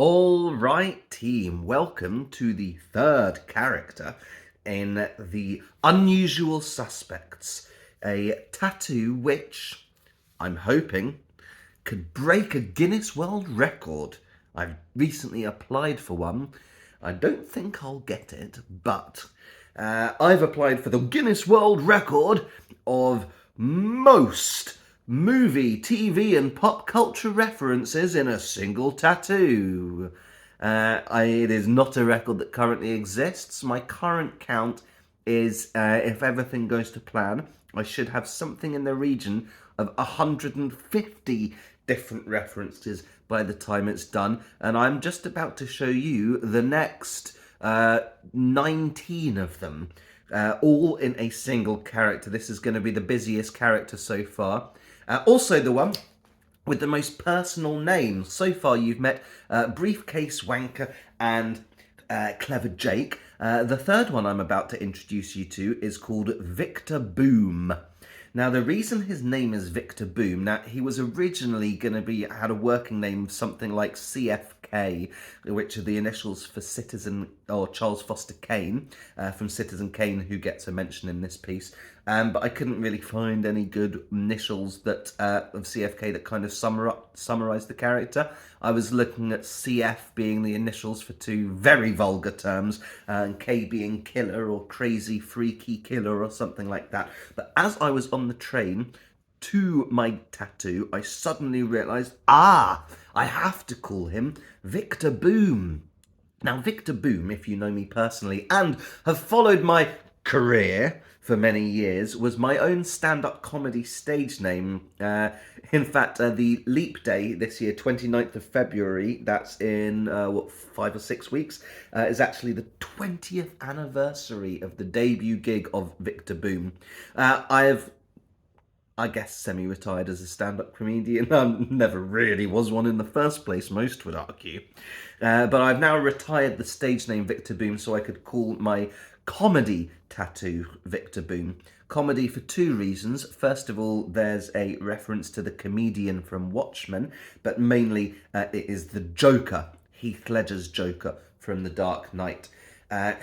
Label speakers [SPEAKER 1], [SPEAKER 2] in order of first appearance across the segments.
[SPEAKER 1] All right, team, welcome to the third character in the Unusual Suspects, a tattoo which I'm hoping could break a Guinness World Record. I've recently applied for one. I don't think I'll get it, but I've applied for the Guinness World Record of most movie, TV, and pop culture references in a single tattoo. It is not a record that currently exists. My current count is, if everything goes to plan, I should have something in the region of 150 different references by the time it's done. And I'm just about to show you the next 19 of them, all in a single character. This is going to be the busiest character so far. Also the one with the most personal name. So far you've met Briefcase Wanker and Clever Jake. The third one I'm about to introduce you to is called Victor Boom. Now, the reason his name is Victor Boom, now he was originally going to had a working name of something like CFK, which are the initials for Citizen, or Charles Foster Kane, from Citizen Kane, who gets a mention in this piece. But I couldn't really find any good initials that of CFK that kind of summarise the character. I was looking at CF being the initials for two very vulgar terms, and K being killer or crazy freaky killer or something like that. But as I was on the train to my tattoo, I suddenly realised, I have to call him Victor Boom. Now, Victor Boom, if you know me personally and have followed my career for many years, was my own stand-up comedy stage name. In fact, the leap day this year, 29th of February, that's in, 5 or 6 weeks, is actually the 20th anniversary of the debut gig of Victor Boom. I guess, semi-retired as a stand-up comedian. I never really was one in the first place, most would argue. But I've now retired the stage name Victor Boom so I could call my comedy tattoo Victor Boom. Comedy for two reasons. First of all, there's a reference to the comedian from Watchmen, but mainly it is the Joker, Heath Ledger's Joker from The Dark Knight.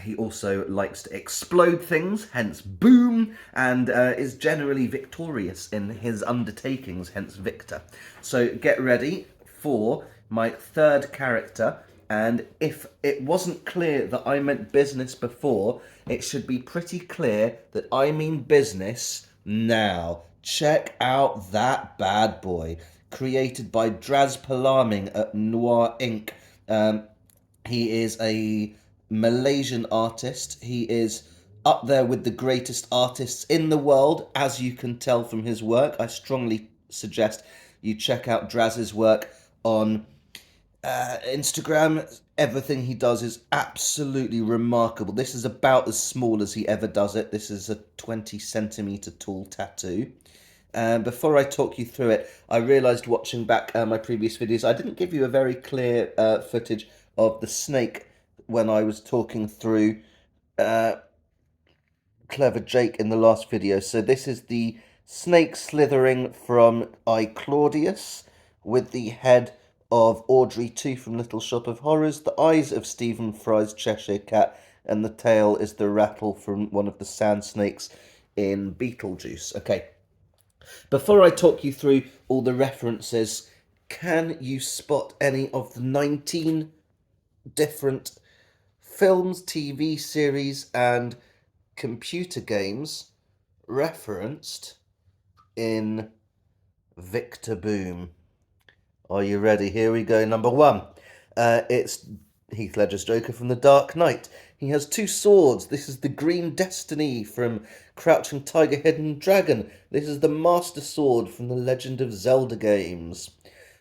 [SPEAKER 1] He also likes to explode things, hence boom, and is generally victorious in his undertakings, hence Victor. So get ready for my third character, and if it wasn't clear that I meant business before, it should be pretty clear that I mean business now. Check out that bad boy, created by Draz Palaming at Noir Inc. He is a Malaysian artist. He is up there with the greatest artists in the world, as you can tell from his work. I strongly suggest you check out Draz's work on Instagram. Everything he does is absolutely remarkable. This is about as small as he ever does it. This is a 20 centimetre tall tattoo. Before I talk you through it, I realised watching back my previous videos, I didn't give you a very clear footage of the snake when I was talking through Clever Jake in the last video. So this is the snake slithering from I, Claudius, with the head of Audrey 2 from Little Shop of Horrors, the eyes of Stephen Fry's Cheshire Cat, and the tail is the rattle from one of the sand snakes in Beetlejuice. Okay, before I talk you through all the references, can you spot any of the 19 different films, TV series, and computer games referenced in Victor Boom? Are you ready? Here we go. Number one. It's Heath Ledger's Joker from The Dark Knight. He has two swords. This is the Green Destiny from Crouching Tiger, Hidden Dragon. This is the Master Sword from the Legend of Zelda games.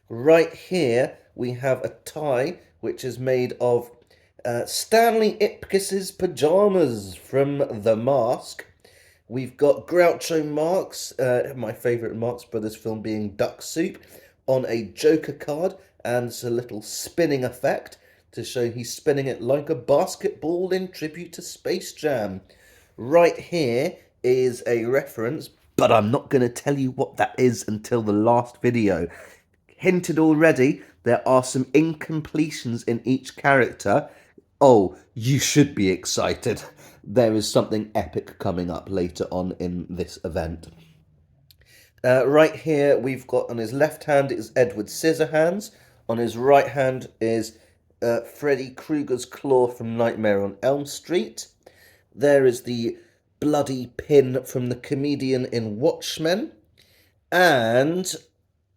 [SPEAKER 1] Right here, we have a tie, which is made of Stanley Ipkiss's pajamas from The Mask. We've got Groucho Marx, my favourite Marx Brothers film being Duck Soup, on a Joker card, and it's a little spinning effect to show he's spinning it like a basketball in tribute to Space Jam. Right here is a reference, but I'm not going to tell you what that is until the last video. Hinted already, there are some incompletions in each character. Oh, you should be excited. There is something epic coming up later on in this event. Right here, we've got on his left hand is Edward Scissorhands. On his right hand is Freddy Krueger's claw from Nightmare on Elm Street. There is the bloody pin from the comedian in Watchmen. And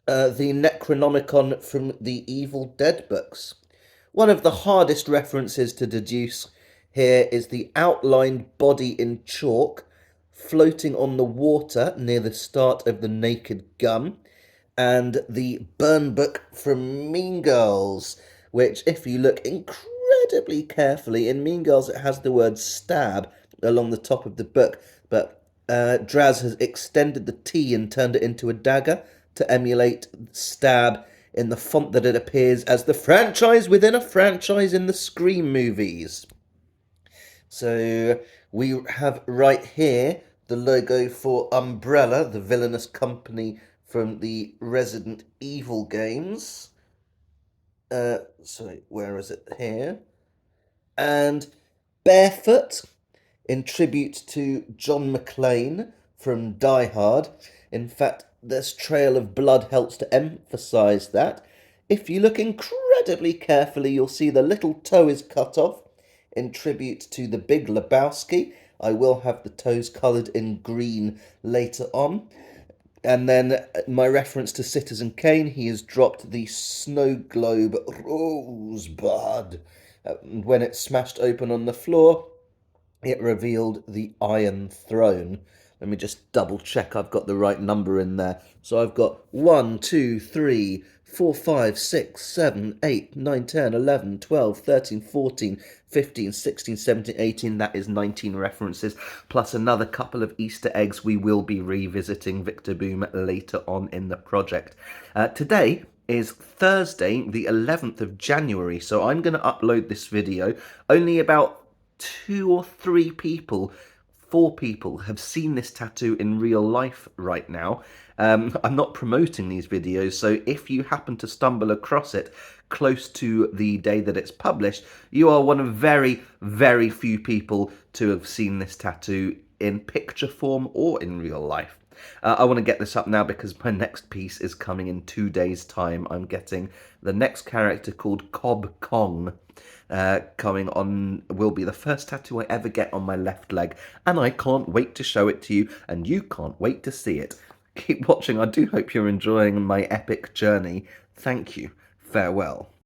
[SPEAKER 1] the Necronomicon from the Evil Dead books. One of the hardest references to deduce here is the outlined body in chalk floating on the water near the start of the Naked Gun, and the burn book from Mean Girls, which, if you look incredibly carefully, in Mean Girls it has the word stab along the top of the book, but Draz has extended the T and turned it into a dagger to emulate stab in the font that it appears as the franchise within a franchise in the Scream movies. So we have right here the logo for Umbrella, the villainous company from the Resident Evil games. Sorry, where is it here? And Barefoot, in tribute to John McClane from Die Hard. In fact, this trail of blood helps to emphasise that. If you look incredibly carefully, you'll see the little toe is cut off in tribute to the Big Lebowski. I will have the toes coloured in green later on. And then my reference to Citizen Kane, he has dropped the snow globe rosebud. When it smashed open on the floor, it revealed the Iron Throne. Let me just double check I've got the right number in there. So I've got 1, 2, 3, 4, 5, 6, 7, 8, 9, 10, 11, 12, 13, 14, 15, 16, 17, 18. That is 19 references, plus another couple of Easter eggs we will be revisiting Victor Boom later on in the project. Today is Thursday, the 11th of January, so I'm going to upload this video. Only about 2 or 3 people, 4 people have seen this tattoo in real life right now. I'm not promoting these videos, so if you happen to stumble across it close to the day that it's published, you are one of very, very few people to have seen this tattoo in picture form or in real life. I want to get this up now because my next piece is coming in 2 days' time. I'm getting the next character called Cobb Kong coming on, will be the first tattoo I ever get on my left leg, and I can't wait to show it to you, and you can't wait to see it. Keep watching. I do hope you're enjoying my epic journey. Thank you. Farewell.